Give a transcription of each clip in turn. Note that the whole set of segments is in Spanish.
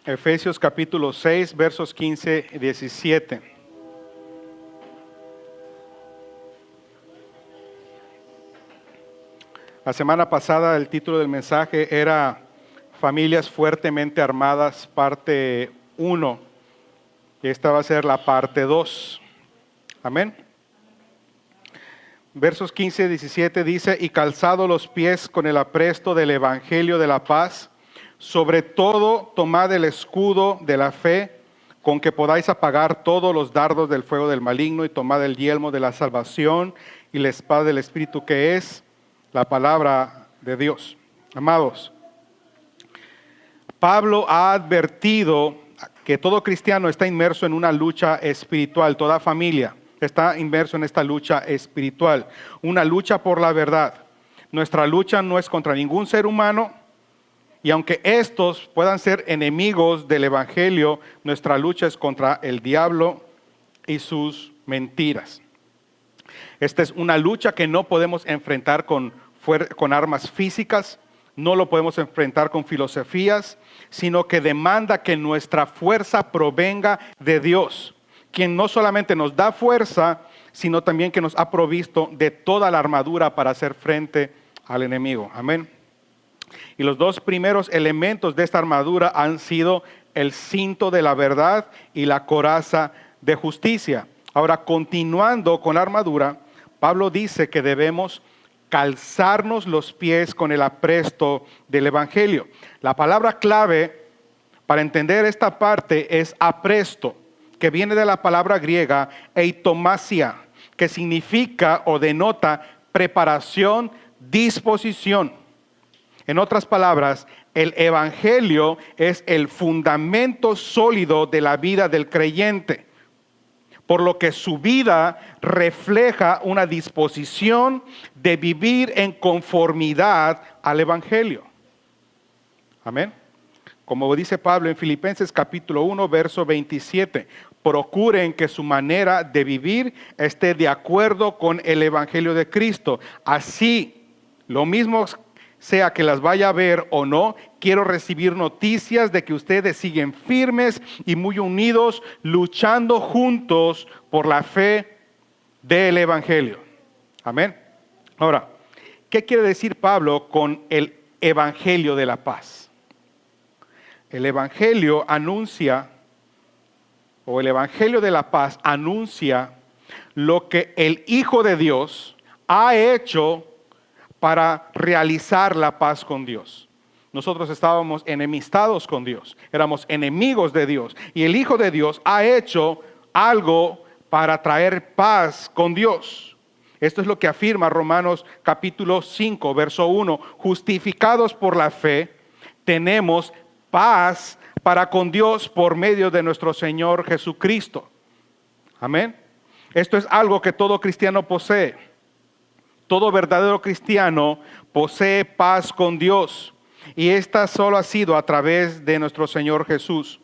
Efesios capítulo 6, versos 15 y 17. La semana pasada el título del mensaje era Familias fuertemente armadas, parte 1. Y esta va a ser la parte 2. Amén. Versos 15 y 17 dice: y calzado los pies con el apresto del evangelio de la paz, sobre todo tomad el escudo de la fe, con que podáis apagar todos los dardos del fuego del maligno, y tomad el yelmo de la salvación y la espada del Espíritu, que es la palabra de Dios. Amados, Pablo ha advertido que todo cristiano está inmerso en una lucha espiritual, toda familia está inmerso en esta lucha espiritual, una lucha por la verdad. Nuestra lucha no es contra ningún ser humano, y aunque estos puedan ser enemigos del evangelio, nuestra lucha es contra el diablo y sus mentiras. Esta es una lucha que no podemos enfrentar con armas físicas, no lo podemos enfrentar con filosofías, sino que demanda que nuestra fuerza provenga de Dios, quien no solamente nos da fuerza, sino también que nos ha provisto de toda la armadura para hacer frente al enemigo. Amén. Y los dos primeros elementos de esta armadura han sido el cinto de la verdad y la coraza de justicia. Ahora, continuando con la armadura, Pablo dice que debemos calzarnos los pies con el apresto del evangelio. La palabra clave para entender esta parte es apresto, que viene de la palabra griega eitomasia, que significa o denota preparación, disposición. En otras palabras, el evangelio es el fundamento sólido de la vida del creyente, por lo que su vida refleja una disposición de vivir en conformidad al evangelio. Amén. Como dice Pablo en Filipenses capítulo 1, verso 27, procuren que su manera de vivir esté de acuerdo con el evangelio de Cristo. Así, lo mismo sea que las vaya a ver o no, quiero recibir noticias de que ustedes siguen firmes y muy unidos, luchando juntos por la fe del evangelio. Amén. Ahora, ¿qué quiere decir Pablo con el evangelio de la paz? El evangelio anuncia, o el evangelio de la paz anuncia lo que el Hijo de Dios ha hecho para realizar la paz con Dios. Nosotros estábamos enemistados con Dios, éramos enemigos de Dios, y el Hijo de Dios ha hecho algo para traer paz con Dios. Esto es lo que afirma Romanos capítulo 5, verso 1. Justificados por la fe, tenemos paz para con Dios por medio de nuestro Señor Jesucristo. Amén. Esto es algo que todo cristiano posee. Todo verdadero cristiano posee paz con Dios, y esta solo ha sido a través de nuestro Señor Jesús.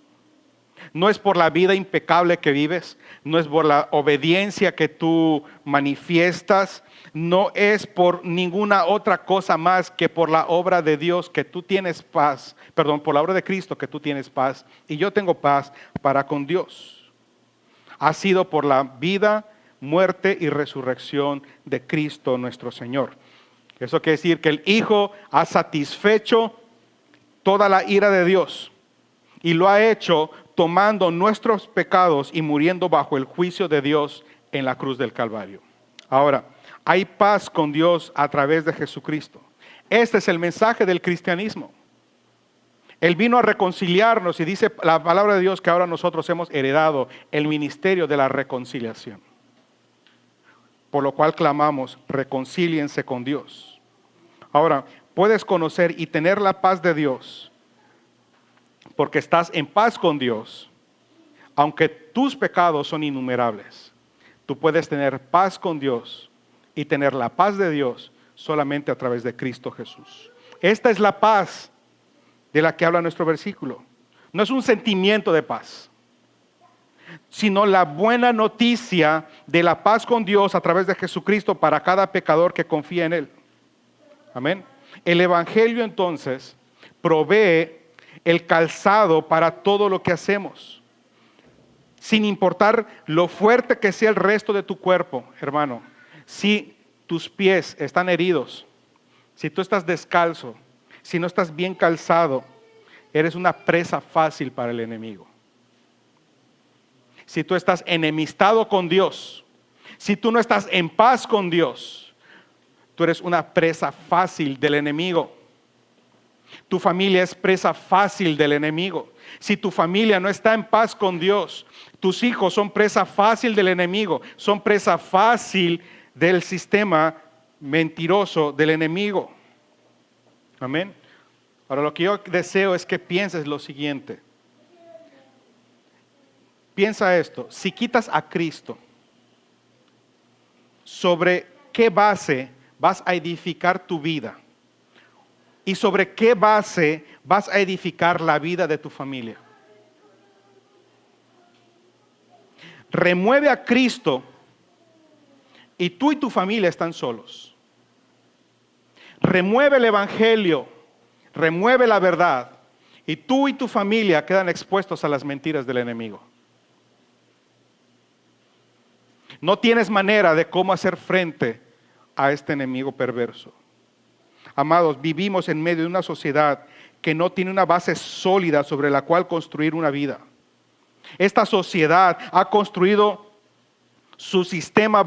No es por la vida impecable que vives, no es por la obediencia que tú manifiestas, no es por ninguna otra cosa más que por la obra de Dios que tú tienes paz, por la obra de Cristo que tú tienes paz, y yo tengo paz para con Dios. Ha sido por la vida, muerte y resurrección de Cristo nuestro Señor. Eso quiere decir que el Hijo ha satisfecho toda la ira de Dios, y lo ha hecho tomando nuestros pecados y muriendo bajo el juicio de Dios en la cruz del Calvario. Ahora, hay paz con Dios a través de Jesucristo. Este es el mensaje del cristianismo. Él vino a reconciliarnos, y dice la palabra de Dios que ahora nosotros hemos heredado el ministerio de la reconciliación. Por lo cual clamamos, reconcíliense con Dios. Ahora, puedes conocer y tener la paz de Dios porque estás en paz con Dios, aunque tus pecados son innumerables. Tú puedes tener paz con Dios y tener la paz de Dios solamente a través de Cristo Jesús. Esta es la paz de la que habla nuestro versículo. No es un sentimiento de paz, sino la buena noticia de la paz con Dios a través de Jesucristo para cada pecador que confía en Él. Amén. El evangelio entonces provee el calzado para todo lo que hacemos. Sin importar lo fuerte que sea el resto de tu cuerpo, hermano, si tus pies están heridos, si tú estás descalzo, si no estás bien calzado, eres una presa fácil para el enemigo. Si tú estás enemistado con Dios, si tú no estás en paz con Dios, tú eres una presa fácil del enemigo. Tu familia es presa fácil del enemigo. Si tu familia no está en paz con Dios, tus hijos son presa fácil del enemigo, son presa fácil del sistema mentiroso del enemigo. Amén. Ahora lo que yo deseo es que pienses lo siguiente. Piensa esto, si quitas a Cristo, ¿sobre qué base vas a edificar tu vida? ¿Y sobre qué base vas a edificar la vida de tu familia? Remueve a Cristo y tú y tu familia están solos. Remueve el evangelio, remueve la verdad y tú y tu familia quedan expuestos a las mentiras del enemigo. No tienes manera de cómo hacer frente a este enemigo perverso. Amados, vivimos en medio de una sociedad que no tiene una base sólida sobre la cual construir una vida. Esta sociedad ha construido su sistema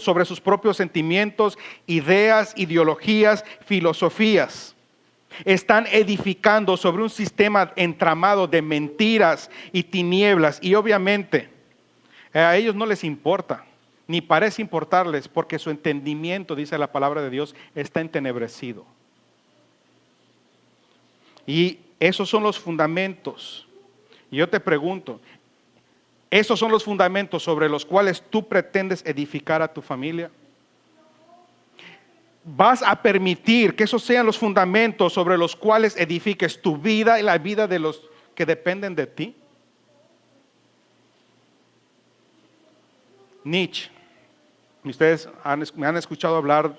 sobre sus propios sentimientos, ideas, ideologías, filosofías. Están edificando sobre un sistema entramado de mentiras y tinieblas y obviamente a ellos no les importa, ni parece importarles, porque su entendimiento, dice la palabra de Dios, está entenebrecido. Y esos son los fundamentos. Y yo te pregunto, ¿esos son los fundamentos sobre los cuales tú pretendes edificar a tu familia? ¿Vas a permitir que esos sean los fundamentos sobre los cuales edifiques tu vida y la vida de los que dependen de ti? Nietzsche. Ustedes me han escuchado hablar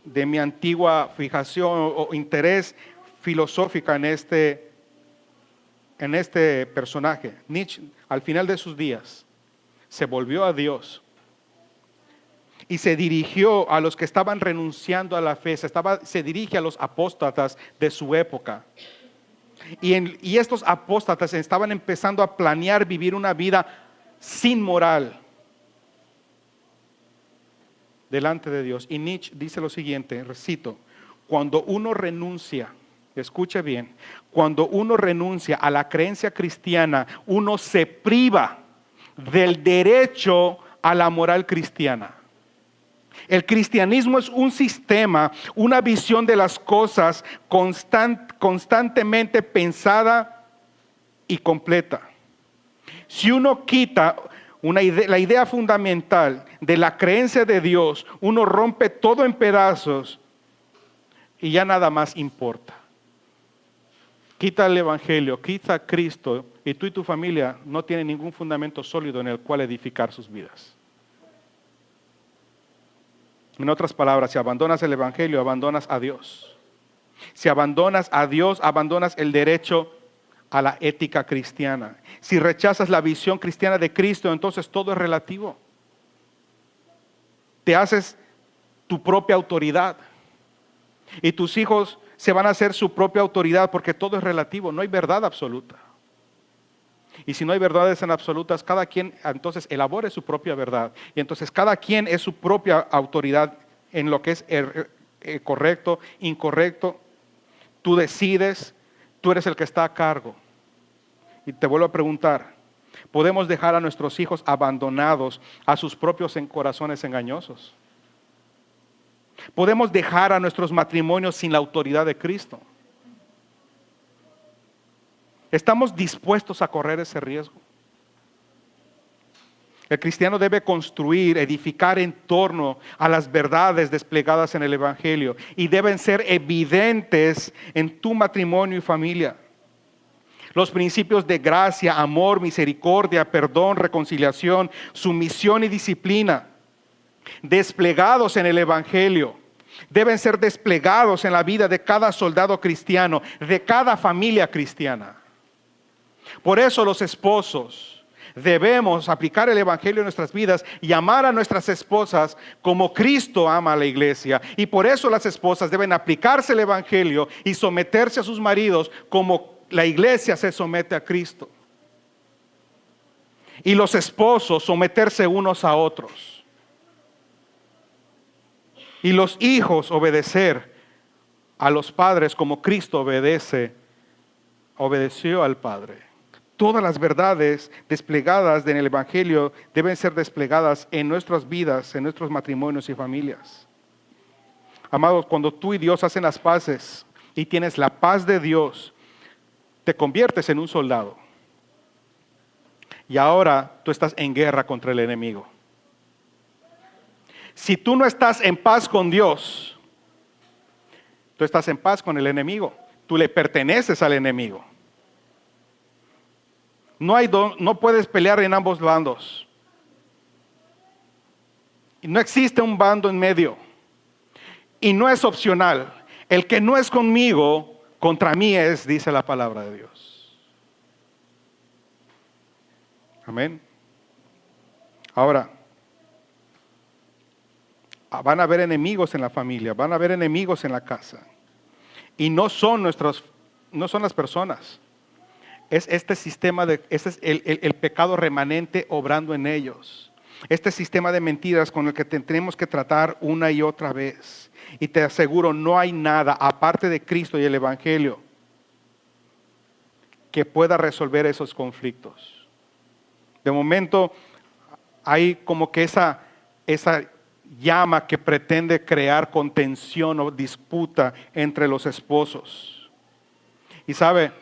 de mi antigua fijación o interés filosófica en este personaje. Nietzsche, al final de sus días, se volvió a Dios y se dirigió a los que estaban renunciando a la fe, se dirige a los apóstatas de su época. Y estos apóstatas estaban empezando a planear vivir una vida sin moral delante de Dios. Y Nietzsche dice lo siguiente, recito: cuando uno renuncia, escuche bien, cuando uno renuncia a la creencia cristiana, uno se priva del derecho a la moral cristiana. El cristianismo es un sistema, una visión de las cosas constantemente pensada y completa. Si uno quita la idea fundamental de la creencia de Dios, uno rompe todo en pedazos y ya nada más importa. Quita el evangelio, quita a Cristo y tú y tu familia no tienen ningún fundamento sólido en el cual edificar sus vidas. En otras palabras, si abandonas el evangelio, abandonas a Dios. Si abandonas a Dios, abandonas el derecho a la ética cristiana. Si rechazas la visión cristiana de Cristo, entonces todo es relativo. Te haces tu propia autoridad. Y tus hijos se van a hacer su propia autoridad porque todo es relativo, no hay verdad absoluta. Y si no hay verdades en absolutas, cada quien entonces elabore su propia verdad. Y entonces cada quien es su propia autoridad en lo que es correcto, incorrecto. Tú decides, tú eres el que está a cargo. Y te vuelvo a preguntar, ¿podemos dejar a nuestros hijos abandonados a sus propios corazones engañosos? ¿Podemos dejar a nuestros matrimonios sin la autoridad de Cristo? ¿Estamos dispuestos a correr ese riesgo? El cristiano debe construir, edificar en torno a las verdades desplegadas en el evangelio y deben ser evidentes en tu matrimonio y familia. Los principios de gracia, amor, misericordia, perdón, reconciliación, sumisión y disciplina desplegados en el evangelio deben ser desplegados en la vida de cada soldado cristiano, de cada familia cristiana. Por eso los esposos debemos aplicar el evangelio en nuestras vidas y amar a nuestras esposas como Cristo ama a la iglesia. Y por eso las esposas deben aplicarse el evangelio y someterse a sus maridos como la iglesia se somete a Cristo. Y los esposos someterse unos a otros. Y los hijos obedecer a los padres como Cristo obedeció al Padre. Todas las verdades desplegadas en el evangelio deben ser desplegadas en nuestras vidas, en nuestros matrimonios y familias. Amados, cuando tú y Dios hacen las paces y tienes la paz de Dios, te conviertes en un soldado. Y ahora tú estás en guerra contra el enemigo. Si tú no estás en paz con Dios, tú estás en paz con el enemigo. Tú le perteneces al enemigo. No puedes pelear en ambos bandos. Y no existe un bando en medio. Y no es opcional. El que no es conmigo, contra mí es, dice la palabra de Dios. Amén. Ahora, van a haber enemigos en la familia, van a haber enemigos en la casa. Y no son las personas. Es este sistema este es el pecado remanente obrando en ellos. Este sistema de mentiras con el que tenemos que tratar una y otra vez. Y te aseguro, no hay nada aparte de Cristo y el evangelio que pueda resolver esos conflictos. De momento hay como que esa llama que pretende crear contención o disputa entre los esposos. Y sabe,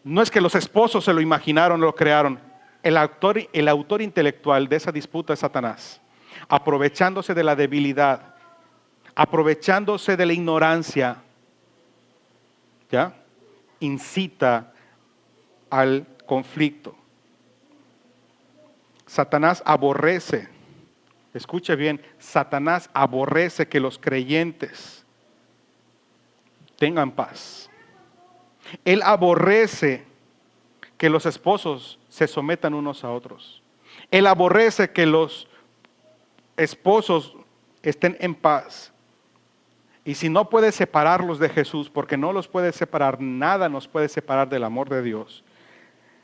no es que los esposos se lo imaginaron o lo crearon. El autor intelectual de esa disputa es Satanás, aprovechándose de la debilidad, aprovechándose de la ignorancia, ¿ya? Incita al conflicto. Satanás aborrece, escuche bien, Satanás aborrece que los creyentes tengan paz. Él aborrece que los esposos se sometan unos a otros. Él aborrece que los esposos estén en paz. Y si no puede separarlos de Jesús, porque no los puede separar, nada nos puede separar del amor de Dios,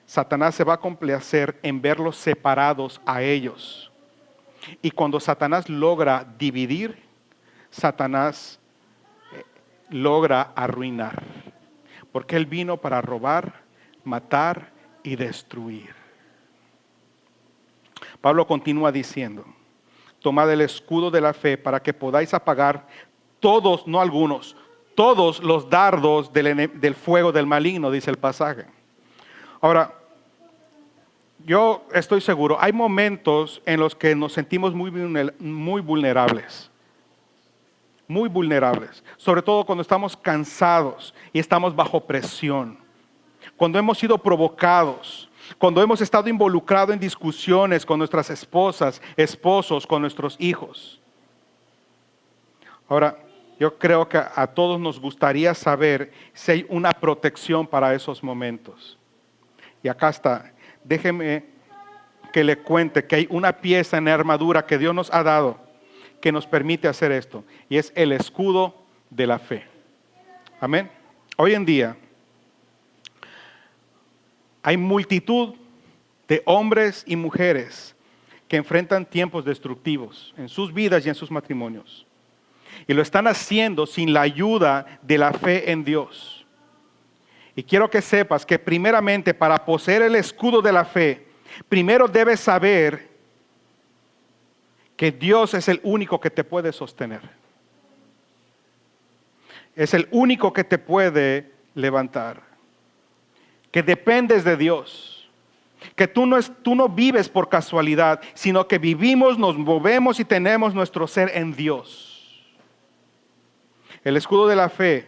Satanás se va a complacer en verlos separados a ellos. Y cuando Satanás logra dividir, Satanás logra arruinar. Porque Él vino para robar, matar y destruir. Pablo continúa diciendo, tomad el escudo de la fe para que podáis apagar todos, no algunos, todos los dardos del fuego del maligno, dice el pasaje. Ahora, yo estoy seguro, hay momentos en los que nos sentimos muy vulnerables. Muy vulnerables, sobre todo cuando estamos cansados y estamos bajo presión, cuando hemos sido provocados, cuando hemos estado involucrados en discusiones con nuestras esposas, esposos, con nuestros hijos. Ahora, yo creo que a todos nos gustaría saber si hay una protección para esos momentos. Y acá está, déjeme que le cuente que hay una pieza en la armadura que Dios nos ha dado que nos permite hacer esto, y es el escudo de la fe. Amén. Hoy en día hay multitud de hombres y mujeres que enfrentan tiempos destructivos en sus vidas y en sus matrimonios. Y lo están haciendo sin la ayuda de la fe en Dios. Y quiero que sepas que primeramente para poseer el escudo de la fe, primero debes saber que Dios es el único que te puede sostener. Es el único que te puede levantar. Que dependes de Dios. Que tú no vives por casualidad, sino que vivimos, nos movemos y tenemos nuestro ser en Dios. El escudo de la fe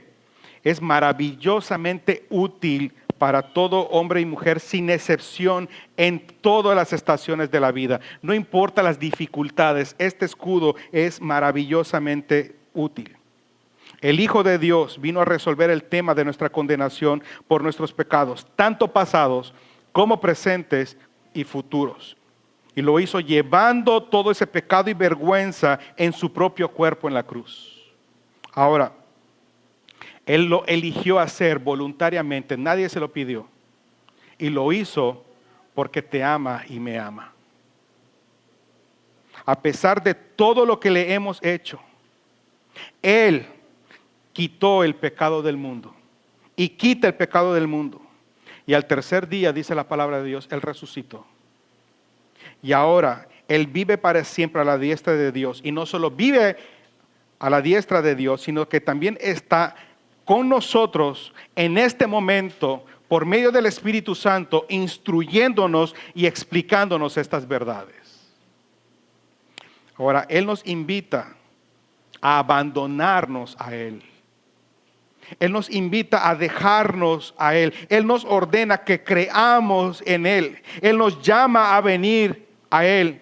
es maravillosamente útil para todo hombre y mujer sin excepción en todas las estaciones de la vida. No importa las dificultades, este escudo es maravillosamente útil. El Hijo de Dios vino a resolver el tema de nuestra condenación por nuestros pecados, tanto pasados como presentes y futuros. Y lo hizo llevando todo ese pecado y vergüenza en su propio cuerpo en la cruz. Ahora, Él lo eligió hacer voluntariamente, nadie se lo pidió. Y lo hizo porque te ama y me ama. A pesar de todo lo que le hemos hecho, Él quitó el pecado del mundo y quita el pecado del mundo. Y al tercer día, dice la palabra de Dios, Él resucitó. Y ahora Él vive para siempre a la diestra de Dios. Y no solo vive a la diestra de Dios, sino que también está con nosotros en este momento por medio del Espíritu Santo, instruyéndonos y explicándonos estas verdades. Ahora, Él nos invita a abandonarnos a Él. Él nos invita a dejarnos a Él. Él nos ordena que creamos en Él. Él nos llama a venir a Él.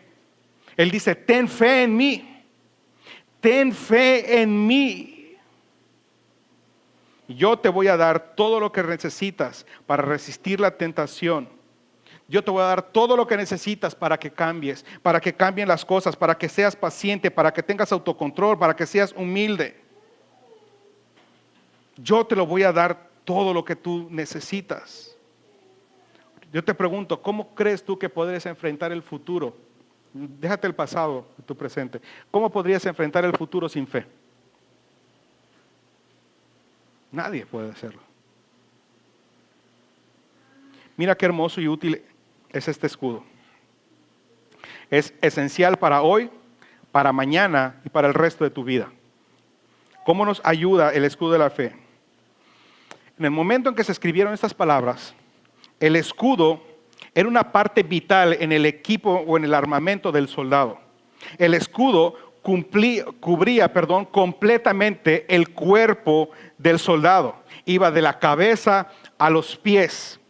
Él dice, ten fe en mí. Ten fe en mí. Yo te voy a dar todo lo que necesitas para resistir la tentación. Yo te voy a dar todo lo que necesitas para que cambies, para que cambien las cosas, para que seas paciente, para que tengas autocontrol, para que seas humilde. Yo te lo voy a dar todo lo que tú necesitas. Yo te pregunto, ¿cómo crees tú que podrías enfrentar el futuro? Déjate el pasado, tu presente. ¿Cómo podrías enfrentar el futuro sin fe? Nadie puede hacerlo. Mira qué hermoso y útil es este escudo. Es esencial para hoy, para mañana y para el resto de tu vida. ¿Cómo nos ayuda el escudo de la fe? En el momento en que se escribieron estas palabras, el escudo era una parte vital en el equipo o en el armamento del soldado. El escudo cubría completamente el cuerpo del soldado. Iba de la cabeza a los pies.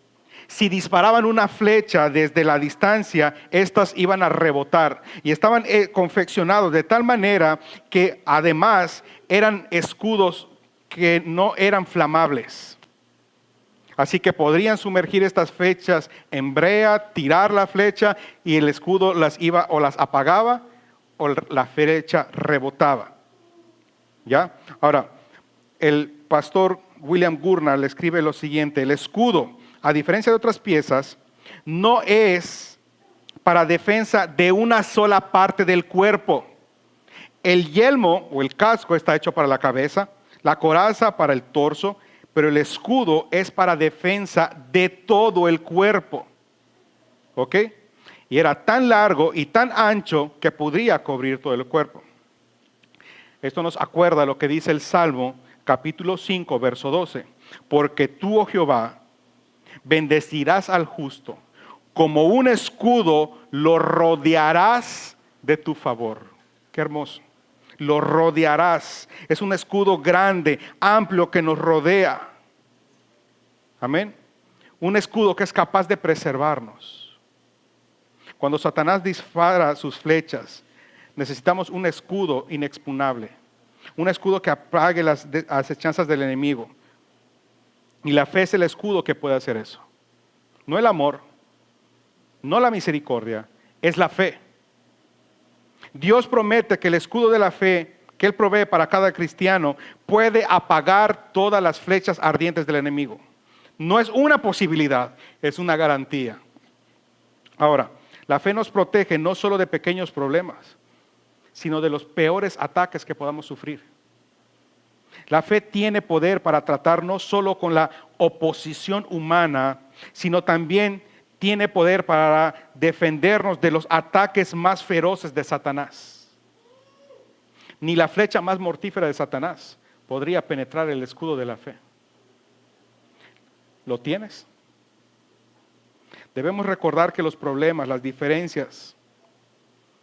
Si disparaban una flecha desde la distancia, estas iban a rebotar. Y estaban confeccionados de tal manera que además eran escudos que no eran flamables. Así que podrían sumergir estas flechas en brea, tirar la flecha y el escudo las iba o las apagaba o la flecha rebotaba. ¿Ya? Ahora, el pastor William Gurnall le escribe lo siguiente: el escudo, a diferencia de otras piezas, no es para defensa de una sola parte del cuerpo. El yelmo o el casco está hecho para la cabeza, la coraza para el torso, pero el escudo es para defensa de todo el cuerpo. ¿Ok? Y era tan largo y tan ancho que podría cubrir todo el cuerpo. Esto nos acuerda lo que dice el Salmo, capítulo 5, verso 12. Porque tú, oh Jehová, bendecirás al justo, como un escudo lo rodearás de tu favor. Qué hermoso. Lo rodearás. Es un escudo grande, amplio, que nos rodea. Amén. Un escudo que es capaz de preservarnos. Cuando Satanás dispara sus flechas, necesitamos un escudo inexpugnable. Un escudo que apague las acechanzas del enemigo. Y la fe es el escudo que puede hacer eso. No el amor, no la misericordia, es la fe. Dios promete que el escudo de la fe que Él provee para cada cristiano puede apagar todas las flechas ardientes del enemigo. No es una posibilidad, es una garantía. Ahora, la fe nos protege no solo de pequeños problemas, sino de los peores ataques que podamos sufrir. La fe tiene poder para tratar no solo con la oposición humana, sino también tiene poder para defendernos de los ataques más feroces de Satanás. Ni la flecha más mortífera de Satanás podría penetrar el escudo de la fe. ¿Lo tienes? Debemos recordar que los problemas, las diferencias,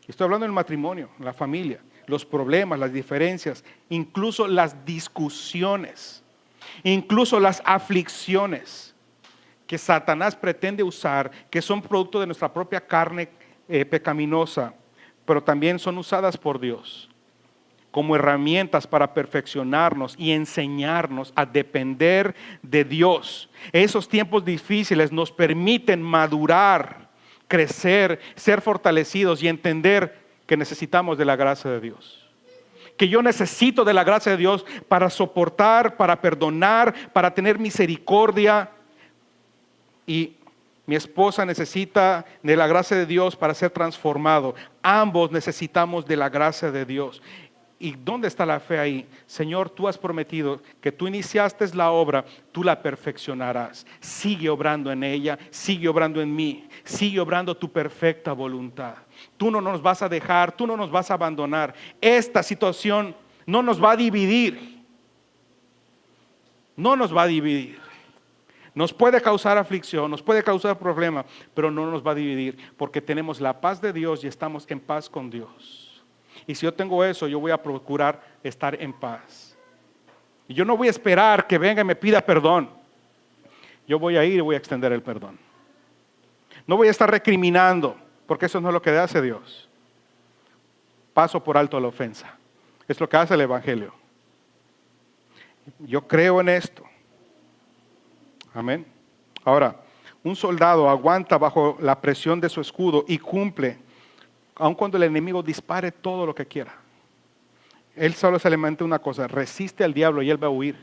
estoy hablando del matrimonio, la familia, los problemas, las diferencias, incluso las discusiones, incluso las aflicciones que Satanás pretende usar, que son producto de nuestra propia carne pecaminosa, pero también son usadas por Dios como herramientas para perfeccionarnos y enseñarnos a depender de Dios. Esos tiempos difíciles nos permiten madurar, crecer, ser fortalecidos y entender que necesitamos de la gracia de Dios. Que yo necesito de la gracia de Dios para soportar, para perdonar, para tener misericordia. Y mi esposa necesita de la gracia de Dios para ser transformado. Ambos necesitamos de la gracia de Dios. ¿Y dónde está la fe ahí? Señor, tú has prometido que tú iniciaste la obra, tú la perfeccionarás. Sigue obrando en ella, sigue obrando en mí, sigue obrando tu perfecta voluntad. Tú no nos vas a dejar, tú no nos vas a abandonar. Esta situación no nos va a dividir. No nos va a dividir. Nos puede causar aflicción, nos puede causar problema, pero no nos va a dividir porque tenemos la paz de Dios y estamos en paz con Dios. Y si yo tengo eso, yo voy a procurar estar en paz. Y yo no voy a esperar que venga y me pida perdón. Yo voy a ir y voy a extender el perdón. No voy a estar recriminando, porque eso no es lo que hace Dios. Paso por alto la ofensa. Es lo que hace el Evangelio. Yo creo en esto. Amén. Ahora, un soldado aguanta bajo la presión de su escudo y cumple, aun cuando el enemigo dispare todo lo que quiera. Él solo se le mete una cosa: resiste al diablo y él va a huir.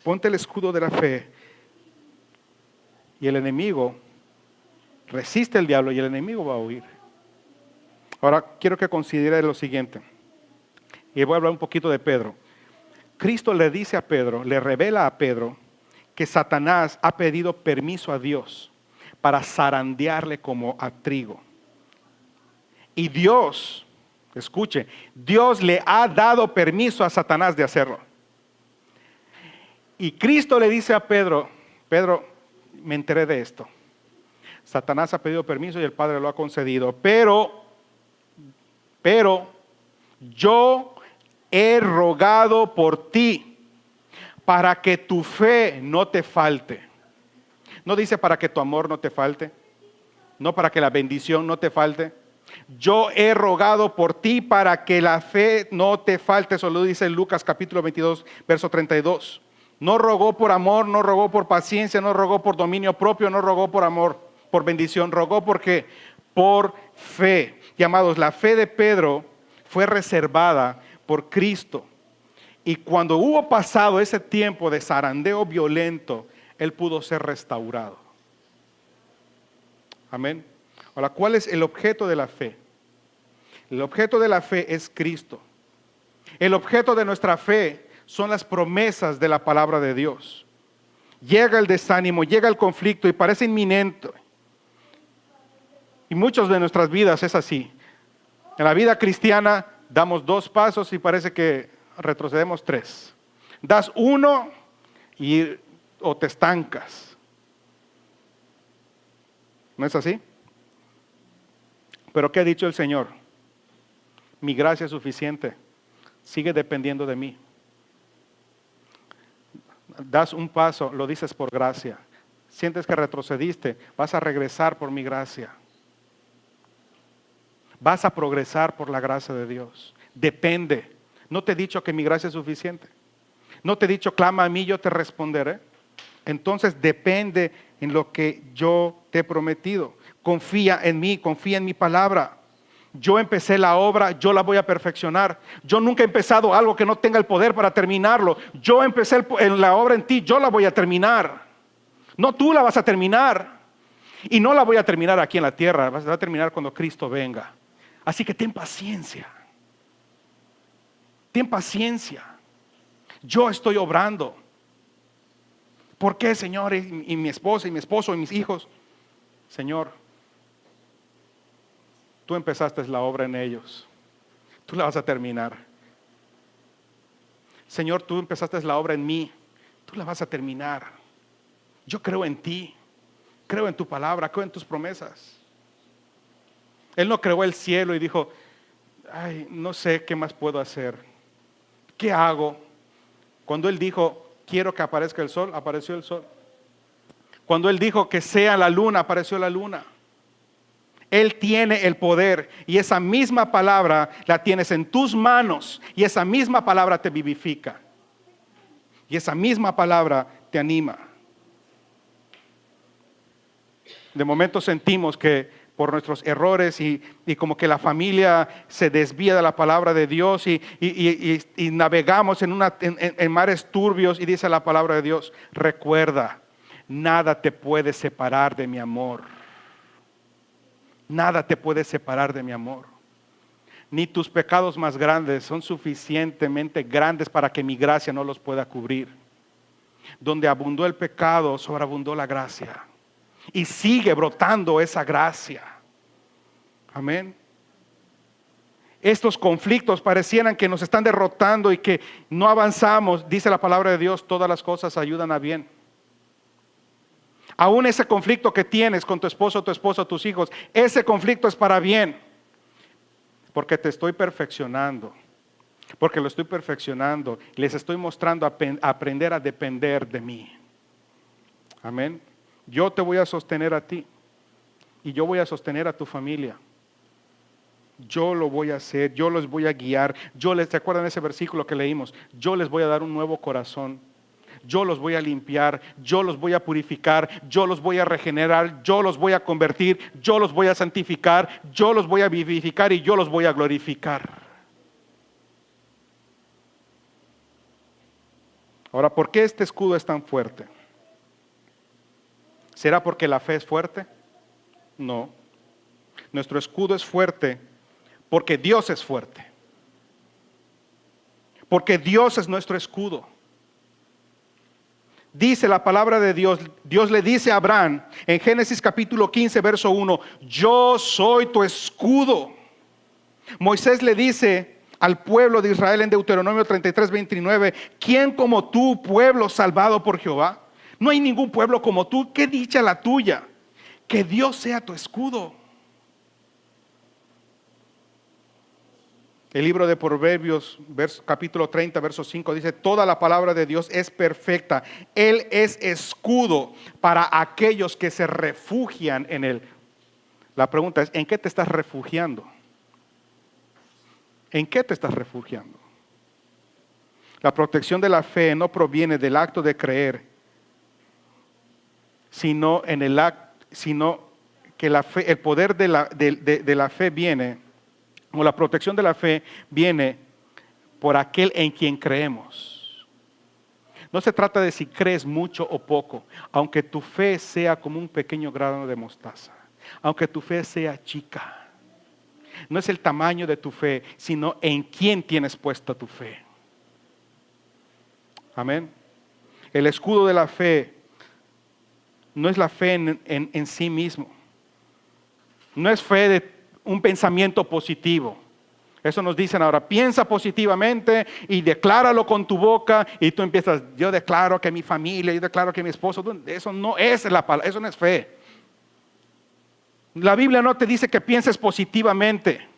Ponte el escudo de la fe y el enemigo resiste al diablo y el enemigo va a huir. Ahora quiero que considere lo siguiente, y voy a hablar un poquito de Pedro. Cristo le dice a Pedro, le revela a Pedro que Satanás ha pedido permiso a Dios para zarandearle como a trigo. Y Dios, escuche, Dios le ha dado permiso a Satanás de hacerlo. Y Cristo le dice a Pedro, Pedro, me enteré de esto. Satanás ha pedido permiso y el Padre lo ha concedido, pero yo he rogado por ti para que tu fe no te falte. No dice para que tu amor no te falte, no para que la bendición no te falte. Yo he rogado por ti para que la fe no te falte. Eso lo dice Lucas capítulo 22, verso 32. No rogó por amor, no rogó por paciencia, no rogó por dominio propio, no rogó por amor, por bendición. Rogó porque por fe. Y amados, la fe de Pedro fue reservada por Cristo. Y cuando hubo pasado ese tiempo de zarandeo violento, él pudo ser restaurado. Amén. Ahora, ¿cuál es el objeto de la fe? El objeto de la fe es Cristo. El objeto de nuestra fe son las promesas de la palabra de Dios. Llega el desánimo, llega el conflicto y parece inminente. Y muchas de nuestras vidas es así. En la vida cristiana damos 2 pasos y parece que retrocedemos 3. Das 1 o te estancas. ¿No es así? Pero ¿qué ha dicho el Señor? Mi gracia es suficiente. Sigue dependiendo de mí. Das un paso, lo dices por gracia. Sientes que retrocediste, vas a regresar por mi gracia. Vas a progresar por la gracia de Dios. Depende. ¿No te he dicho que mi gracia es suficiente? ¿No te he dicho, clama a mí, yo te responderé? Entonces depende en lo que yo te he prometido. Confía en mí, confía en mi palabra. Yo empecé la obra, yo la voy a perfeccionar. Yo nunca he empezado algo que no tenga el poder para terminarlo. Yo empecé la obra en ti, yo la voy a terminar. No tú la vas a terminar. Y no la voy a terminar aquí en la tierra, vas a terminar cuando Cristo venga. Así que ten paciencia. Ten paciencia. Yo estoy obrando. ¿Por qué, Señor? Y mi esposa, y mi esposo, y mis hijos. Señor, tú empezaste la obra en ellos. Tú la vas a terminar. Señor, tú empezaste la obra en mí. Tú la vas a terminar. Yo creo en ti. Creo en tu palabra, creo en tus promesas. Él no creó el cielo y dijo, ay, no sé qué más puedo hacer. ¿Qué hago? Cuando Él dijo, quiero que aparezca el sol, apareció el sol. Cuando Él dijo que sea la luna, apareció la luna. Él tiene el poder y esa misma palabra la tienes en tus manos y esa misma palabra te vivifica. Y esa misma palabra te anima. De momento sentimos que por nuestros errores y como que la familia se desvía de la palabra de Dios y navegamos en mares turbios, y dice la palabra de Dios: recuerda, nada te puede separar de mi amor. Nada te puede separar de mi amor. Ni tus pecados más grandes son suficientemente grandes para que mi gracia no los pueda cubrir. Donde abundó el pecado, sobreabundó la gracia. Y sigue brotando esa gracia. Amén. Estos conflictos parecieran que nos están derrotando y que no avanzamos. Dice la palabra de Dios: todas las cosas ayudan a bien. Aún ese conflicto que tienes con tu esposo, tu esposa, tus hijos, ese conflicto es para bien. Porque te estoy perfeccionando. Porque lo estoy perfeccionando. Les estoy mostrando a aprender a depender de mí. Amén. Yo te voy a sostener a ti. Y yo voy a sostener a tu familia. Yo lo voy a hacer. Yo los voy a guiar. ¿Se acuerdan de ese versículo que leímos? Yo les voy a dar un nuevo corazón. Yo los voy a limpiar. Yo los voy a purificar. Yo los voy a regenerar. Yo los voy a convertir. Yo los voy a santificar. Yo los voy a vivificar y yo los voy a glorificar. Ahora, ¿por qué este escudo es tan fuerte? ¿Será porque la fe es fuerte? No. Nuestro escudo es fuerte porque Dios es fuerte. Porque Dios es nuestro escudo. Dice la palabra de Dios, Dios le dice a Abraham en Génesis capítulo 15, verso 1, yo soy tu escudo. Moisés le dice al pueblo de Israel en Deuteronomio 33, 29, ¿quién como tú, pueblo salvado por Jehová? No hay ningún pueblo como tú. Qué dicha la tuya. Que Dios sea tu escudo. El libro de Proverbios, capítulo 30, verso 5, dice: toda la palabra de Dios es perfecta. Él es escudo para aquellos que se refugian en Él. La pregunta es: ¿en qué te estás refugiando? ¿En qué te estás refugiando? La protección de la fe no proviene del acto de creer, sino que la fe, el poder de la fe viene, o la protección de la fe viene por aquel en quien creemos. No se trata de si crees mucho o poco, aunque tu fe sea como un pequeño grano de mostaza, aunque tu fe sea chica. No es el tamaño de tu fe, sino en quién tienes puesta tu fe. Amén. El escudo de la fe no es la fe en sí mismo. No es fe de un pensamiento positivo. Eso nos dicen ahora: piensa positivamente y decláralo con tu boca. Y tú empiezas: yo declaro que mi familia, yo declaro que mi esposo. Eso no es la palabra, eso no es fe. La Biblia no te dice que pienses positivamente.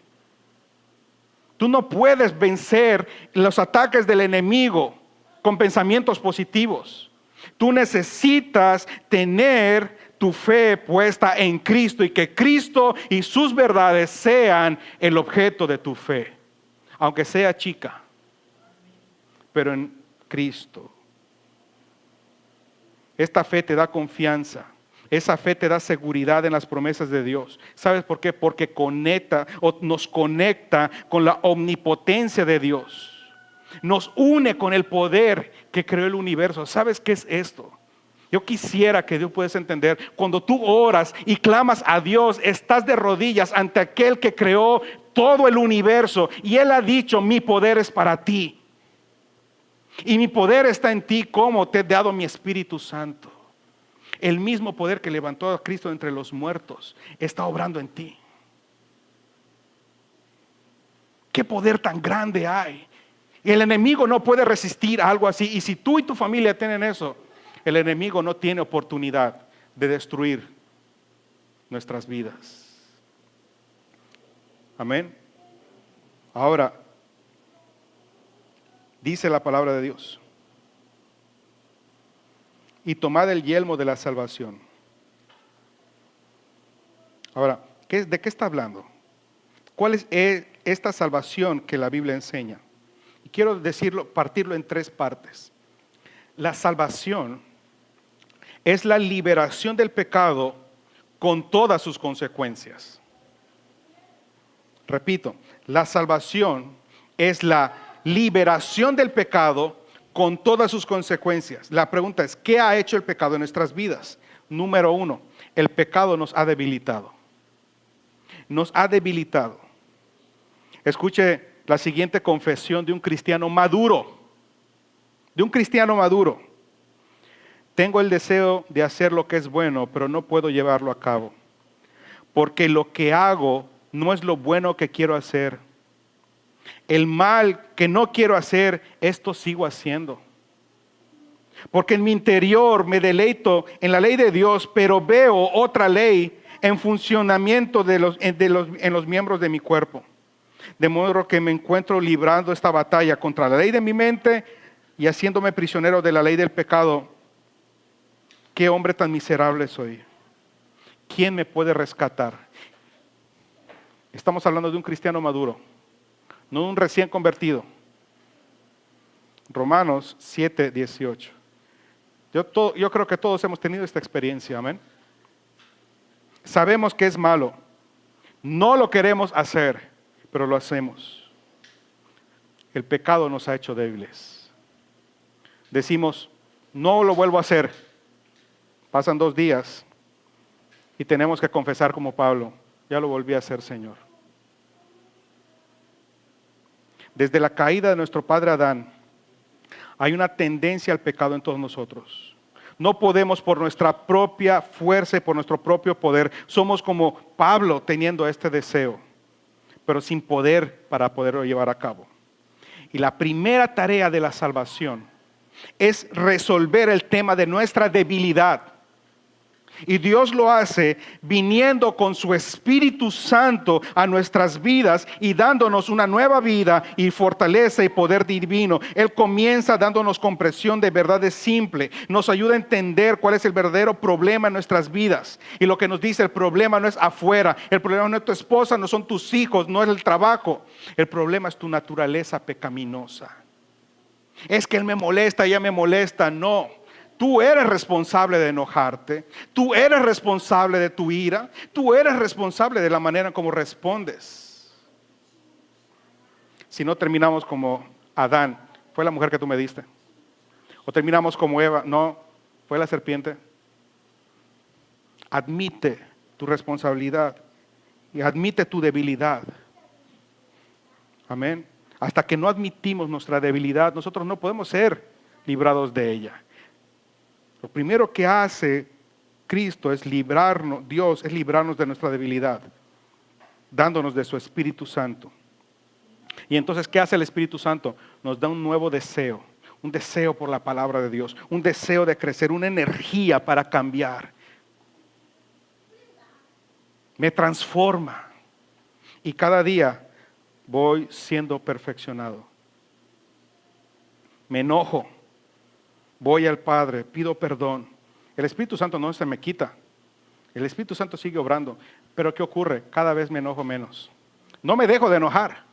Tú no puedes vencer los ataques del enemigo con pensamientos positivos. Tú necesitas tener tu fe puesta en Cristo y que Cristo y sus verdades sean el objeto de tu fe, aunque sea chica, pero en Cristo. Esta fe te da confianza. Esa fe te da seguridad en las promesas de Dios. ¿Sabes por qué? Porque nos conecta con la omnipotencia de Dios. Nos une con el poder que creó el universo. ¿Sabes qué es esto? Yo quisiera que Dios pudiese entender, cuando tú oras y clamas a Dios, estás de rodillas ante aquel que creó todo el universo. Y Él ha dicho: mi poder es para ti. Y mi poder está en ti, como te he dado mi Espíritu Santo. El mismo poder que levantó a Cristo entre los muertos está obrando en ti. ¿Qué poder tan grande hay? El enemigo no puede resistir algo así. Y si tú y tu familia tienen eso, el enemigo no tiene oportunidad de destruir nuestras vidas. Amén. Ahora, dice la palabra de Dios: y tomad el yelmo de la salvación. Ahora, ¿De qué está hablando? ¿Cuál es esta salvación que la Biblia enseña? Y quiero partirlo en 3 partes. La salvación es la liberación del pecado con todas sus consecuencias. Repito, la salvación es la liberación del pecado con todas sus consecuencias. La pregunta es, ¿qué ha hecho el pecado en nuestras vidas? Número 1, el pecado nos ha debilitado. Nos ha debilitado. Escuche la siguiente confesión de un cristiano maduro. De un cristiano maduro. Tengo el deseo de hacer lo que es bueno, pero no puedo llevarlo a cabo. Porque lo que hago no es lo bueno que quiero hacer. El mal que no quiero hacer, esto sigo haciendo. Porque en mi interior me deleito en la ley de Dios, pero veo otra ley en funcionamiento en los miembros de mi cuerpo. De modo que me encuentro librando esta batalla contra la ley de mi mente y haciéndome prisionero de la ley del pecado. ¿Qué hombre tan miserable soy? ¿Quién me puede rescatar? Estamos hablando de un cristiano maduro, no de un recién convertido. Romanos 7:18. Yo creo que todos hemos tenido esta experiencia, amén. Sabemos que es malo, no lo queremos hacer, pero lo hacemos. El pecado nos ha hecho débiles. Decimos, no lo vuelvo a hacer. Pasan 2 días y tenemos que confesar como Pablo, ya lo volví a hacer, Señor. Desde la caída de nuestro padre Adán, hay una tendencia al pecado en todos nosotros. No podemos por nuestra propia fuerza y por nuestro propio poder. Somos como Pablo teniendo este deseo, pero sin poder para poderlo llevar a cabo. Y la primera tarea de la salvación es resolver el tema de nuestra debilidad. Y Dios lo hace viniendo con su Espíritu Santo a nuestras vidas y dándonos una nueva vida y fortaleza y poder divino. Él comienza dándonos comprensión de verdades simples. Nos ayuda a entender cuál es el verdadero problema en nuestras vidas. Y lo que nos dice, el problema no es afuera. El problema no es tu esposa, no son tus hijos, no es el trabajo. El problema es tu naturaleza pecaminosa. Es que él me molesta, ella me molesta. No. Tú eres responsable de enojarte, tú eres responsable de tu ira, tú eres responsable de la manera en cómo respondes. Si no terminamos como Adán, fue la mujer que tú me diste. O terminamos como Eva, no, fue la serpiente. Admite tu responsabilidad y admite tu debilidad. Amén. Hasta que no admitimos nuestra debilidad, nosotros no podemos ser librados de ella. Lo primero que hace Cristo es librarnos, Dios es librarnos de nuestra debilidad, dándonos de su Espíritu Santo. Y entonces, ¿qué hace el Espíritu Santo? Nos da un nuevo deseo, un deseo por la palabra de Dios, un deseo de crecer, una energía para cambiar. Me transforma y cada día voy siendo perfeccionado. Me enojo. Voy al Padre, pido perdón. El Espíritu Santo no se me quita. El Espíritu Santo sigue obrando. Pero ¿qué ocurre? Cada vez me enojo menos. No me dejo de enojar.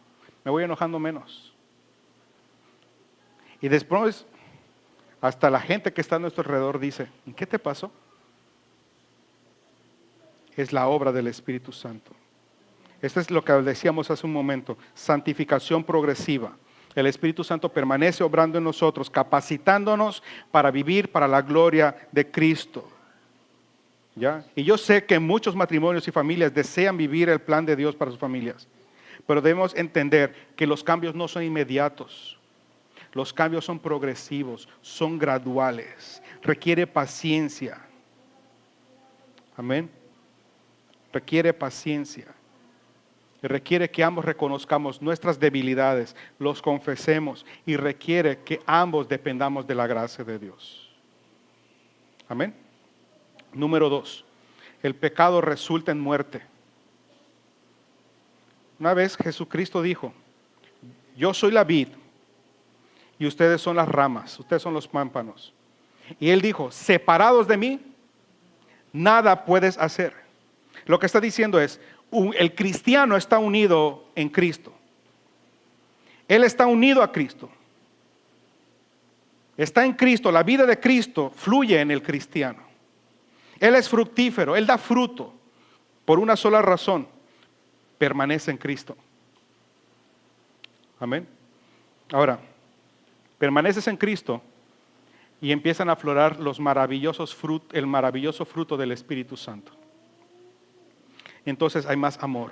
Me voy enojando menos. Y después, hasta la gente que está a nuestro alrededor dice, ¿qué te pasó? Es la obra del Espíritu Santo. Esto es lo que decíamos hace un momento. Santificación progresiva. El Espíritu Santo permanece obrando en nosotros, capacitándonos para vivir para la gloria de Cristo. ¿Ya? Y yo sé que muchos matrimonios y familias desean vivir el plan de Dios para sus familias. Pero debemos entender que los cambios no son inmediatos. Los cambios son progresivos, son graduales. Requiere paciencia. Amén. Requiere paciencia. Requiere que ambos reconozcamos nuestras debilidades, los confesemos y requiere que ambos dependamos de la gracia de Dios. Amén. Número 2, el pecado resulta en muerte. Una vez Jesucristo dijo, yo soy la vid y ustedes son las ramas, ustedes son los pámpanos. Y Él dijo, separados de mí, nada puedes hacer. Lo que está diciendo es, El cristiano está unido en Cristo. Él está unido a Cristo. Está en Cristo. La vida de Cristo fluye en el cristiano. Él es fructífero. Él da fruto por una sola razón. Permanece en Cristo. Amén. Ahora, permaneces en Cristo y empiezan a aflorar el maravilloso fruto del Espíritu Santo. Entonces hay más amor,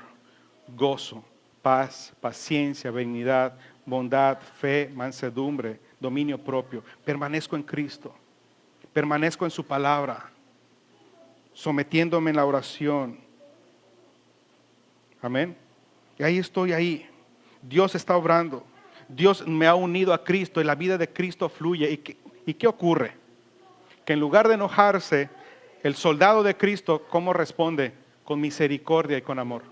gozo, paz, paciencia, benignidad, bondad, fe, mansedumbre, dominio propio. Permanezco en Cristo, permanezco en su palabra, sometiéndome en la oración. Amén. Y ahí estoy ahí. Dios está obrando. Dios me ha unido a Cristo y la vida de Cristo fluye. ¿Y qué ocurre? Que en lugar de enojarse, el soldado de Cristo, ¿cómo responde? Con misericordia y con amor.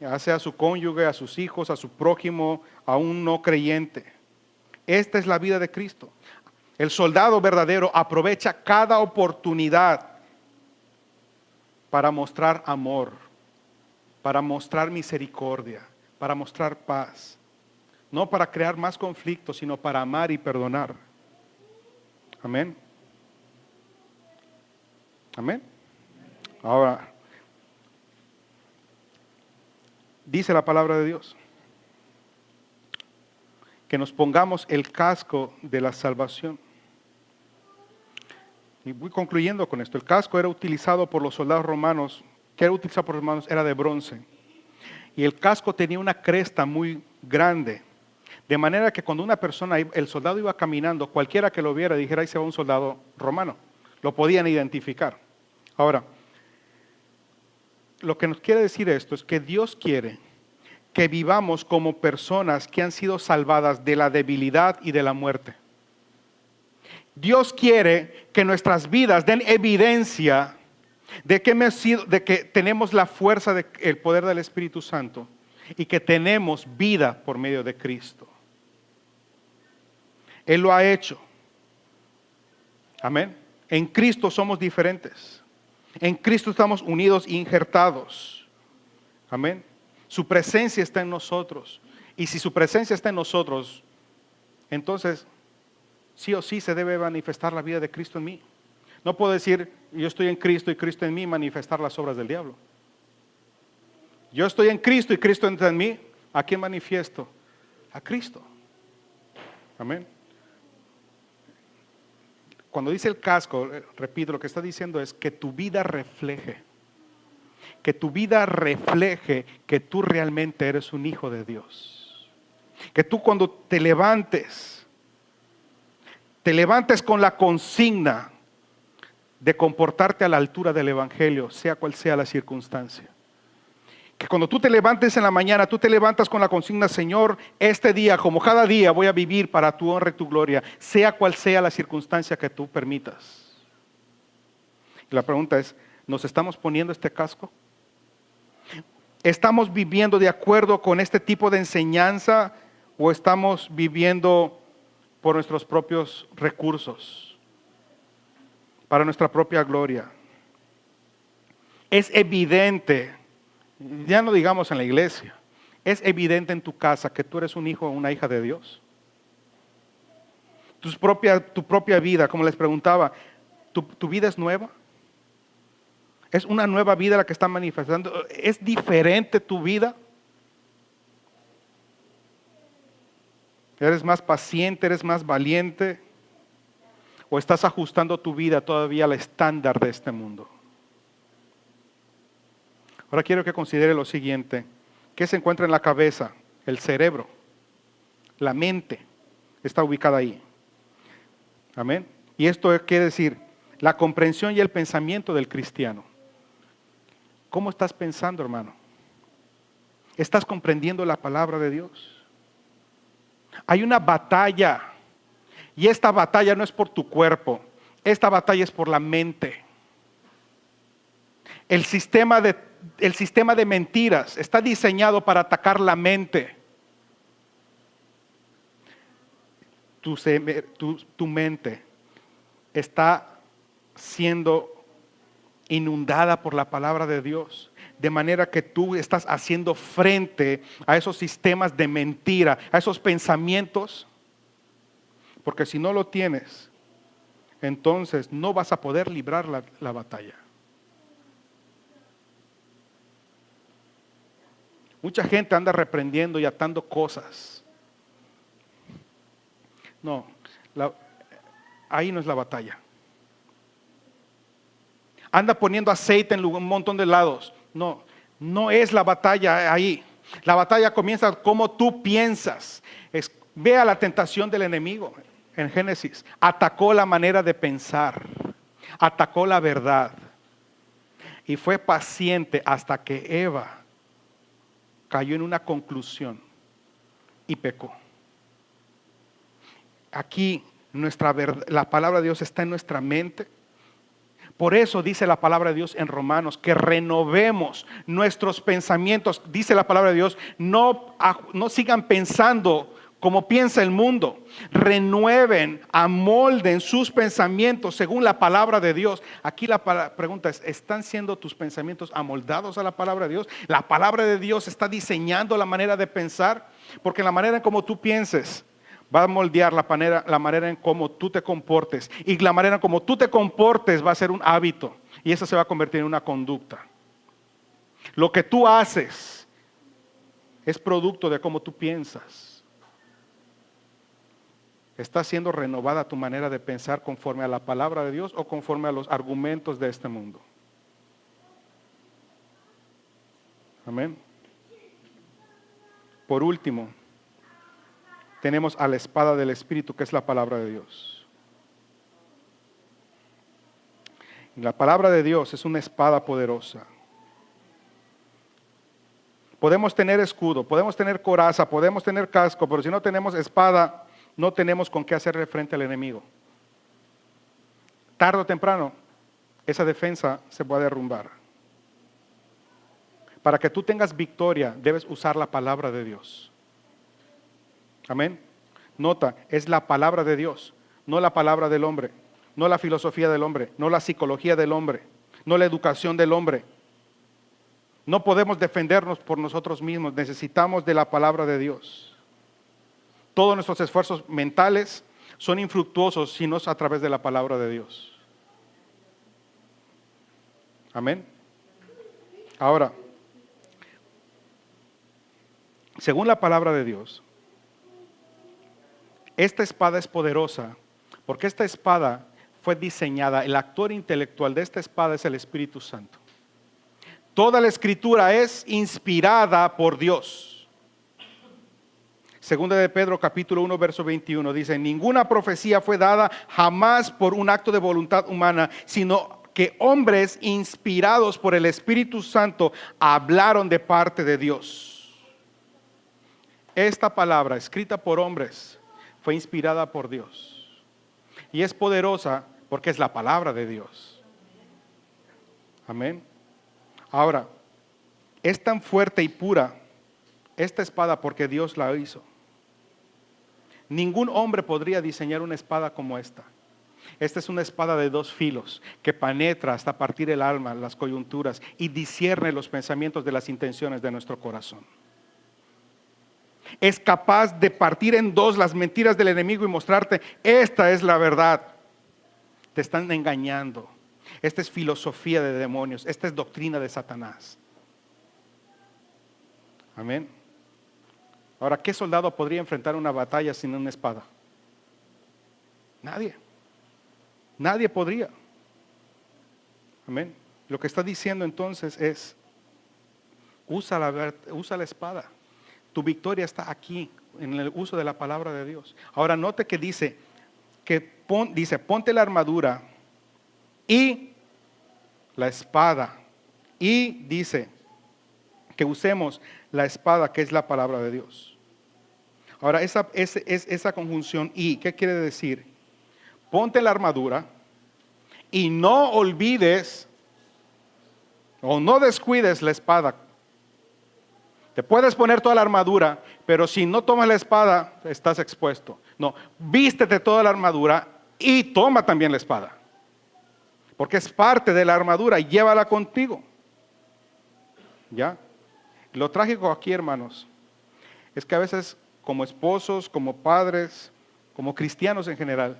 Hace a su cónyuge, a sus hijos, a su prójimo, a un no creyente. Esta es la vida de Cristo. El soldado verdadero aprovecha cada oportunidad para mostrar amor, para mostrar misericordia, para mostrar paz. No para crear más conflictos, sino para amar y perdonar. Amén. Amén. Ahora, dice la palabra de Dios que nos pongamos el casco de la salvación. Y voy concluyendo con esto. El casco era utilizado por los soldados romanos, era de bronce. Y el casco tenía una cresta muy grande. De manera que cuando el soldado iba caminando, cualquiera que lo viera dijera, ahí se va un soldado romano. Lo podían identificar. Ahora, lo que nos quiere decir esto es que Dios quiere que vivamos como personas que han sido salvadas de la debilidad y de la muerte. Dios quiere que nuestras vidas den evidencia de que tenemos la fuerza, el poder del Espíritu Santo y que tenemos vida por medio de Cristo. Él lo ha hecho. Amén. En Cristo somos diferentes. En Cristo estamos unidos e injertados. Amén. Su presencia está en nosotros. Y si su presencia está en nosotros, entonces sí o sí se debe manifestar la vida de Cristo en mí. No puedo decir, yo estoy en Cristo y Cristo en mí, manifestar las obras del diablo. Yo estoy en Cristo y Cristo entra en mí. ¿A quién manifiesto? A Cristo. Amén. Cuando dice el casco, repito, lo que está diciendo es que tu vida refleje. Que tu vida refleje que tú realmente eres un hijo de Dios. Que tú cuando te levantes con la consigna de comportarte a la altura del Evangelio, sea cual sea la circunstancia. Que cuando tú te levantes en la mañana, tú te levantas con la consigna, Señor, este día, como cada día, voy a vivir para tu honra y tu gloria, sea cual sea la circunstancia que tú permitas. Y la pregunta es, ¿nos estamos poniendo este casco? ¿Estamos viviendo de acuerdo con este tipo de enseñanza o estamos viviendo por nuestros propios recursos, para nuestra propia gloria? Es evidente, ya no digamos en la iglesia, es evidente en tu casa que tú eres un hijo o una hija de Dios. Tu propia vida, como les preguntaba, ¿tu vida es nueva? ¿Es una nueva vida la que está manifestando? ¿Es diferente tu vida? ¿Eres más paciente? ¿Eres más valiente? ¿O estás ajustando tu vida todavía al estándar de este mundo? Ahora quiero que considere lo siguiente. ¿Qué se encuentra en la cabeza? El cerebro. La mente está ubicada ahí. Amén. Y esto quiere decir la comprensión y el pensamiento del cristiano. ¿Cómo estás pensando, hermano? ¿Estás comprendiendo la palabra de Dios? Hay una batalla. Y esta batalla no es por tu cuerpo. Esta batalla es por la mente. El sistema de mentiras está diseñado para atacar la mente. Tu mente está siendo inundada por la palabra de Dios, de manera que tú estás haciendo frente a esos sistemas de mentira, a esos pensamientos, porque si no lo tienes, entonces no vas a poder librar la batalla. Mucha gente anda reprendiendo y atando cosas. No, ahí no es la batalla. Anda poniendo aceite en un montón de lados. No, no es la batalla ahí. La batalla comienza como tú piensas. Vea la tentación del enemigo en Génesis. Atacó la manera de pensar. Atacó la verdad. Y fue paciente hasta que Eva cayó en una conclusión y pecó. Aquí la palabra de Dios está en nuestra mente. Por eso dice la palabra de Dios en Romanos que renovemos nuestros pensamientos. Dice la palabra de Dios, no sigan pensando como piensa el mundo. Renueven, amolden sus pensamientos según la palabra de Dios. Aquí la pregunta es, ¿están siendo tus pensamientos amoldados a la palabra de Dios? ¿La palabra de Dios está diseñando la manera de pensar? Porque la manera en cómo tú pienses va a moldear la manera en cómo tú te comportes. Y la manera en cómo tú te comportes va a ser un hábito. Y eso se va a convertir en una conducta. Lo que tú haces es producto de cómo tú piensas. ¿Está siendo renovada tu manera de pensar conforme a la palabra de Dios o conforme a los argumentos de este mundo? Amén. Por último, tenemos a la espada del Espíritu, que es la palabra de Dios. La palabra de Dios es una espada poderosa. Podemos tener escudo, podemos tener coraza, podemos tener casco, pero si no tenemos espada, no tenemos con qué hacerle frente al enemigo. Tarde o temprano, esa defensa se va a derrumbar. Para que tú tengas victoria, debes usar la palabra de Dios. Amén. Nota, es la palabra de Dios, no la palabra del hombre, no la filosofía del hombre, no la psicología del hombre, no la educación del hombre. No podemos defendernos por nosotros mismos, necesitamos de la palabra de Dios. Todos nuestros esfuerzos mentales son infructuosos si no es a través de la palabra de Dios. Amén. Ahora, según la palabra de Dios, esta espada es poderosa porque esta espada fue diseñada, el actor intelectual de esta espada es el Espíritu Santo. Toda la escritura es inspirada por Dios. Segunda de Pedro capítulo 1 verso 21 dice, ninguna profecía fue dada jamás por un acto de voluntad humana, sino que hombres inspirados por el Espíritu Santo hablaron de parte de Dios. Esta palabra escrita por hombres fue inspirada por Dios y es poderosa porque es la palabra de Dios. Amén. Ahora, es tan fuerte y pura esta espada porque Dios la hizo. Ningún hombre podría diseñar una espada como esta. Esta es una espada de 2 filos que penetra hasta partir el alma, las coyunturas y discierne los pensamientos de las intenciones de nuestro corazón. Es capaz de partir en 2 las mentiras del enemigo y mostrarte, esta es la verdad. Te están engañando. Esta es filosofía de demonios. Esta es doctrina de Satanás. Amén. Ahora, ¿qué soldado podría enfrentar una batalla sin una espada? Nadie. Nadie podría. Amén. Lo que está diciendo entonces es, usa la espada. Tu victoria está aquí, en el uso de la palabra de Dios. Ahora note que dice, ponte la armadura y la espada. Y dice que usemos la espada que es la palabra de Dios. Ahora esa conjunción y, ¿qué quiere decir? Ponte la armadura y no olvides o no descuides la espada. Te puedes poner toda la armadura, pero si no tomas la espada, estás expuesto. No, vístete toda la armadura y toma también la espada. porque es parte de la armadura, y llévala contigo. ¿Ya? Lo trágico aquí, hermanos, es que a veces como esposos, como padres, como cristianos en general,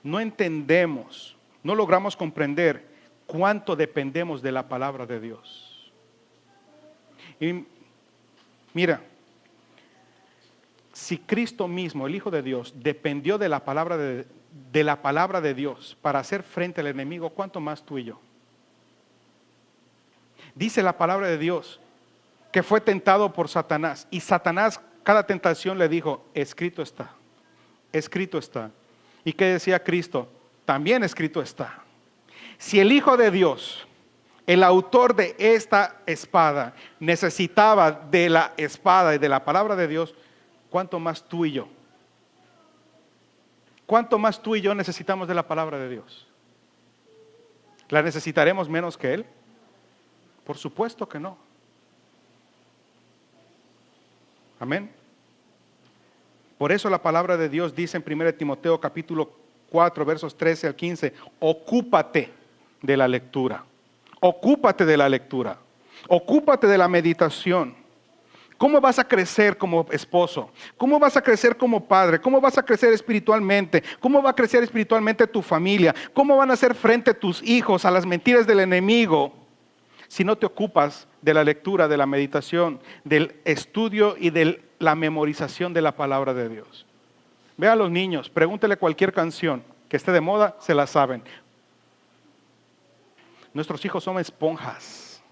no entendemos, no logramos comprender cuánto dependemos de la palabra de Dios. Y mira, si Cristo mismo, el Hijo de Dios, dependió de la palabra de Dios para hacer frente al enemigo, ¿cuánto más tú y yo? Dice la palabra de Dios que fue tentado por Satanás, y Satanás cada tentación le dijo, escrito está, escrito está. ¿Y qué decía Cristo? También escrito está. Si el Hijo de Dios, el autor de esta espada, necesitaba de la espada y de la palabra de Dios, ¿cuánto más tú y yo? ¿Cuánto más tú y yo necesitamos de la palabra de Dios? ¿La necesitaremos menos que Él? Por supuesto que no. Amén. Por eso la palabra de Dios dice en 1 Timoteo capítulo 4, versos 13 al 15, ocúpate de la lectura, ocúpate de la lectura, ocúpate de la meditación. ¿Cómo vas a crecer como esposo? ¿Cómo vas a crecer como padre? ¿Cómo vas a crecer espiritualmente? ¿Cómo va a crecer espiritualmente tu familia? ¿Cómo van a hacer frente tus hijos a las mentiras del enemigo si no te ocupas de la lectura, de la meditación, del estudio y de la memorización de la palabra de Dios? Ve a los niños, pregúntele cualquier canción que esté de moda, se la saben. Nuestros hijos son esponjas.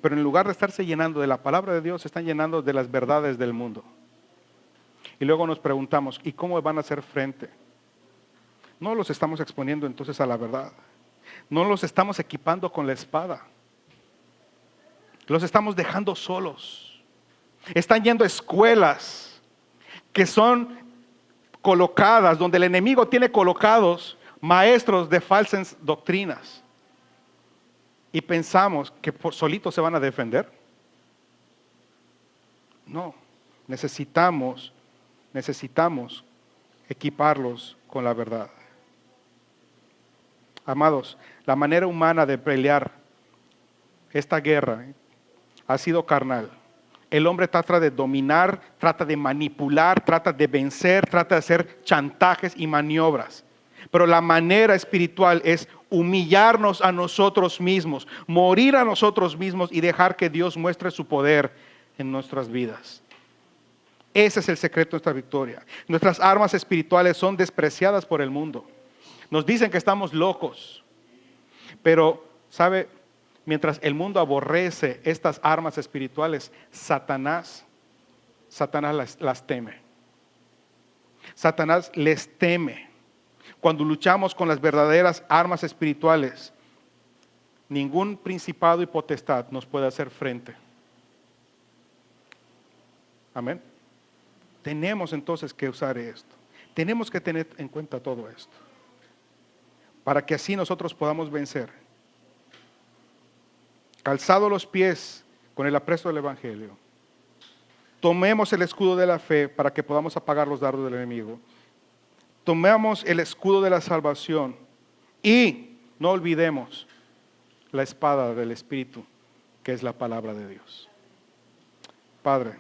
Pero en lugar de estarse llenando de la palabra de Dios, se están llenando de las verdades del mundo. Y luego nos preguntamos, ¿y cómo van a hacer frente? No los estamos exponiendo entonces a la verdad. No los estamos equipando con la espada. Los estamos dejando solos. Están yendo a escuelas que son colocadas, donde el enemigo tiene colocados maestros de falsas doctrinas. Y pensamos que solitos se van a defender. No, necesitamos equiparlos con la verdad. Amados, la manera humana de pelear esta guerra ha sido carnal. El hombre trata de dominar, trata de manipular, trata de vencer, trata de hacer chantajes y maniobras. Pero la manera espiritual es humillarnos a nosotros mismos, morir a nosotros mismos y dejar que Dios muestre su poder en nuestras vidas. Ese es el secreto de nuestra victoria. Nuestras armas espirituales son despreciadas por el mundo. Nos dicen que estamos locos, pero ¿sabe? Mientras el mundo aborrece estas armas espirituales, Satanás las teme. Satanás les teme. Cuando luchamos con las verdaderas armas espirituales, ningún principado y potestad nos puede hacer frente. Amén. Tenemos entonces que usar esto. Tenemos que tener en cuenta todo esto, para que así nosotros podamos vencer. Calzado los pies con el apresto del Evangelio, tomemos el escudo de la fe para que podamos apagar los dardos del enemigo. Tomemos el escudo de la salvación y no olvidemos la espada del Espíritu, que es la palabra de Dios. Padre,